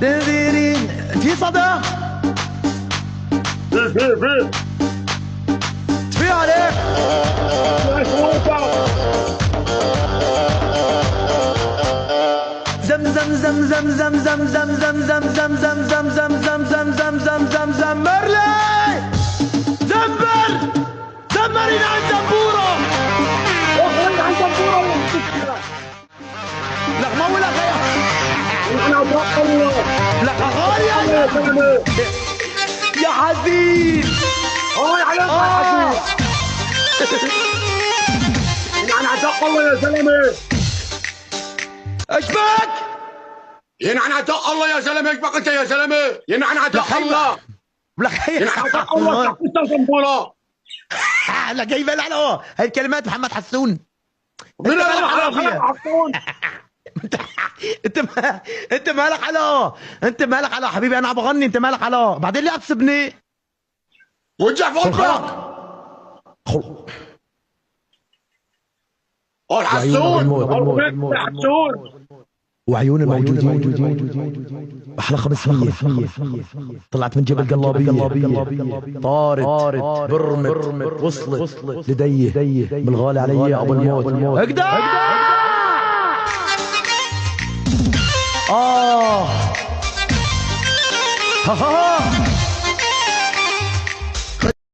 تديرين في صدى؟ في في عليك. زم زم زم زم زم زم زم زم زم زم زم زم زم زم زم زم زم زم زمر لي زمر زمرين عن زنبورة. لك ما ولا غير لك غاية يا حزين. هاي عليك يا حزين. يعني عتق الله يا زلمه. ايش بك؟ ينعن عتق الله يا زلمه. ايش بك انت يا زلمه؟ ينعن عتق الله. لك ينعن عتق الله. تحت زنبوره. لك كيف لا هاي الكلمات محمد حسون. من حسون. انت مالك على انت مالك على حبيبي. انا عم بغني انت مالك على بعدين ليه عم تسبني؟ وجع فوقك. قول حسون. حسون. وعيون الموجودين احلى 500 طلعت من جبل قلابيه طارت برمت وصلت لديه بالغالي علي ابو الموت. اقدر ها ها